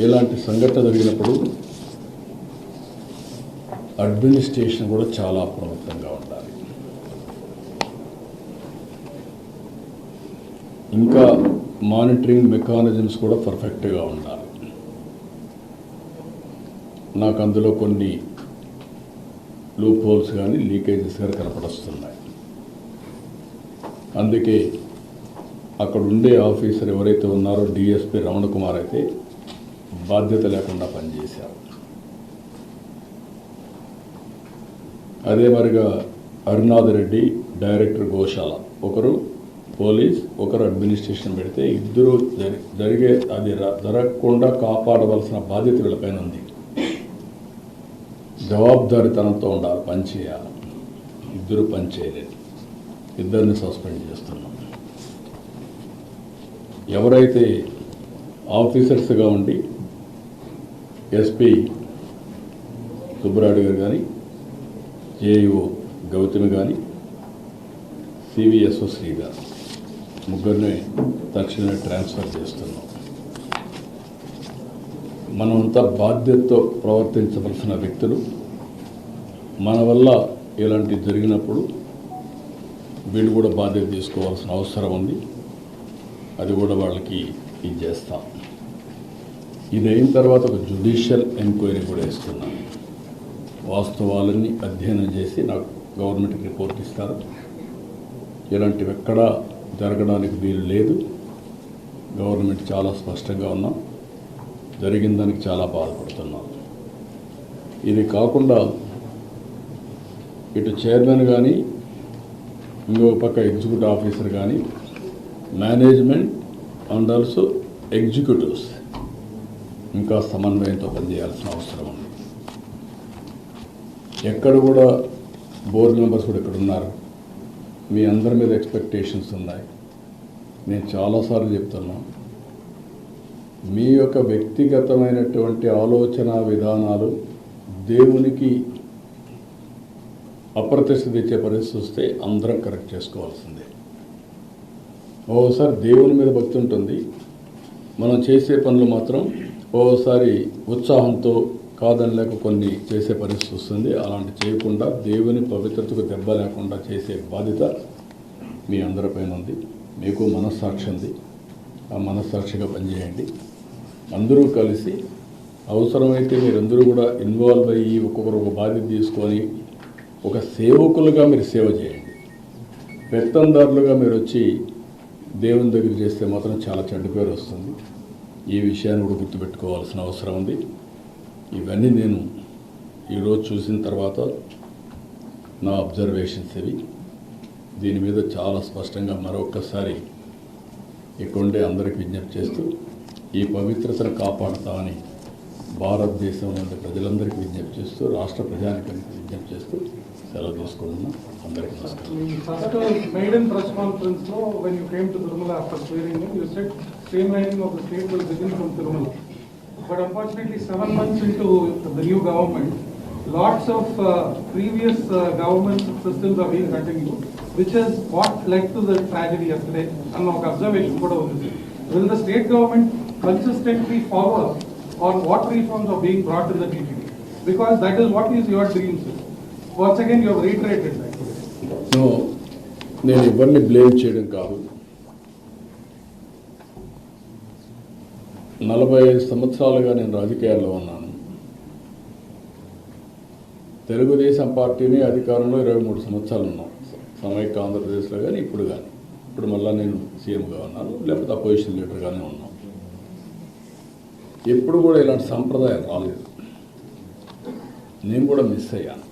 ఇలాంటి సంఘటన జరిగినప్పుడు అడ్మినిస్ట్రేషన్ కూడా చాలా అప్రమత్తంగా ఉండాలి. ఇంకా మానిటరింగ్ మెకానిజమ్స్ కూడా పర్ఫెక్ట్గా ఉండాలి. నాకు అందులో కొన్ని లూప్ హోల్స్ కానీ లీకేజెస్ కానీ కనపడొస్తున్నాయి. అందుకే అక్కడ ఉండే ఆఫీసర్ ఎవరైతే ఉన్నారో డిఎస్పీ రమణ కుమార్ అయితే బాధ్యత లేకుండా పనిచేశారు. అదే మరిగా అరుణాథ్ రెడ్డి డైరెక్టర్ గోశాల, ఒకరు పోలీస్, ఒకరు అడ్మినిస్ట్రేషన్ పెడితే ఇద్దరు జరిగే అది జరగకుండా కాపాడవలసిన బాధ్యత వీళ్ళపైన ఉంది. జవాబుదారీతనంతో ఉండాలి, పనిచేయాలి. ఇద్దరు పనిచేయలేదు, ఇద్దరిని సస్పెండ్ చేస్తున్నాం. ఎవరైతే ఆఫీసర్స్గా ఉండి ఎస్పీ సుబ్బరాయుడు గారు కానీ, జేఈఓ గౌతమి కానీ, సివిఎస్ఓ శ్రీ గారు ముగ్గురిని తక్షణమే ట్రాన్స్ఫర్ చేస్తున్నాం. మనమంతా బాధ్యతతో ప్రవర్తించవలసిన వ్యక్తులు. మన వల్ల ఇలాంటివి జరిగినప్పుడు వీళ్ళు కూడా బాధ్యత తీసుకోవాల్సిన అవసరం ఉంది. అది కూడా వాళ్ళకి ఇది చేస్తాం. ఇది అయిన తర్వాత ఒక జ్యుడిషియల్ ఎంక్వైరీ కూడా ఇస్తున్నాను. వాస్తవాలన్నీ అధ్యయనం చేసి నాకు గవర్నమెంట్కి రిపోర్ట్ ఇస్తారు. ఇలాంటివి ఎక్కడా జరగడానికి వీలు లేదు. గవర్నమెంట్ చాలా స్పష్టంగా ఉన్నాం. జరిగిన దానికి చాలా బాధపడుతున్నాం. ఇది కాకుండా ఇటు చైర్మన్ కానీ, ఇంకొక పక్క ఎగ్జిక్యూటివ్ ఆఫీసర్ కానీ, మేనేజ్మెంట్ అండ్ ఆల్సో ఎగ్జిక్యూటివ్స్ ఇంకా సమన్వయంతో పనిచేయాల్సిన అవసరం ఉంది. ఎక్కడ కూడా బోర్డు మెంబర్స్ కూడా ఇక్కడ ఉన్నారు. మీ అందరి మీద ఎక్స్పెక్టేషన్స్ ఉన్నాయి. నేను చాలాసార్లు చెప్తున్నా, మీ యొక్క వ్యక్తిగతమైనటువంటి ఆలోచన విధానాలు దేవునికి అప్రతిష్ట తెచ్చే పరిస్థితి వస్తే అందరం కరెక్ట్ చేసుకోవాల్సిందే. ఓసారి దేవుని మీద భక్తి ఉంటుంది, మనం చేసే పనులు మాత్రం ఓసారి ఉత్సాహంతో కాదని లేక కొన్ని చేసే పరిస్థితి వస్తుంది. అలాంటి చేయకుండా దేవుని పవిత్రతకు దెబ్బ లేకుండా చేసే బాధ్యత మీ అందరిపైన ఉంది. మీకు మనస్సాక్షి ఉంది, ఆ మనస్సాక్షిగా పనిచేయండి. అందరూ కలిసి అవసరమైతే మీరందరూ కూడా ఇన్వాల్వ్ అయ్యి ఒక్కొక్కరు ఒక బాధ్యత తీసుకొని ఒక సేవకులుగా మీరు సేవ చేయండి. పెత్తందారులుగా మీరు వచ్చి దేవుని దగ్గర చేస్తే మాత్రం చాలా చెడ్డ పేరు వస్తుంది. ఈ విషయాన్ని కూడా గుర్తుపెట్టుకోవాల్సిన అవసరం ఉంది. ఇవన్నీ నేను ఈరోజు చూసిన తర్వాత నా అబ్జర్వేషన్స్ ఇవి. దీని మీద చాలా స్పష్టంగా మరొక్కసారి ఇక్కడుండే అందరికి విజ్ఞప్తి చేస్తూ ఈ పవిత్రతను కాపాడుతామని భారతదేశంలోని ప్రజలందరికీ విజ్ఞప్తి చేస్తూ, రాష్ట్ర ప్రజానికానికి విజ్ఞప్తి చేస్తూ సెలవు తీసుకుంటున్నాం. అందరికీ నమస్కారం. But unfortunately, 7 months into the new government, lots of previous government systems are being continued, which is what led to the tragedy yesterday. And now observation kuda undi. Will the state government consistently follow on what reforms are being brought to the TTD? Because that is what is your dream, sir. Once again, you have reiterated that today. No, నేను ఎవరిని blame చేయడం కాదు. 45 సంవత్సరాలుగా నేను రాజకీయాల్లో ఉన్నాను. తెలుగుదేశం పార్టీని అధికారంలో 23 సంవత్సరాలు ఉన్నాం. సమైక్య ఆంధ్రప్రదేశ్లో కానీ ఇప్పుడు మళ్ళీ నేను సీఎంగా ఉన్నాను, లేకపోతే అపోజిషన్ లీడర్గానే ఉన్నాను. ఎప్పుడు కూడా ఇలాంటి సంప్రదాయం రాలేదు. నేను కూడా మిస్ అయ్యాను.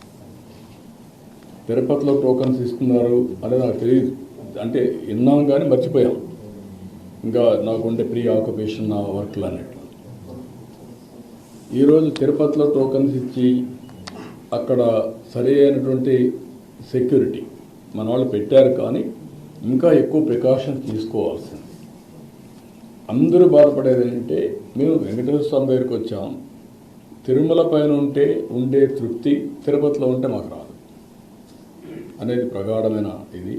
తిరుపతిలో టోకన్స్ ఇస్తున్నారు అని నాకు తెలియదు, అంటే విన్నాం కానీ మర్చిపోయాం. ఇంకా నాకుండే ప్రీ ఆక్యుపేషన్ నా వర్క్లు అన్నట్లు. ఈరోజు తిరుపతిలో టోకన్స్ ఇచ్చి అక్కడ సరి అయినటువంటి సెక్యూరిటీ మన వాళ్ళు పెట్టారు, కానీ ఇంకా ఎక్కువ ప్రికాషన్స్ తీసుకోవాల్సింది. అందరూ బాధపడేది ఏంటంటే, మేము వెంకటేశ్వర స్వామి దగ్గరికి వచ్చాం, తిరుమల పైన ఉండే తృప్తి తిరుపతిలో ఉంటే మాకు రాదు అనేది ప్రగాఢమైన ఇది.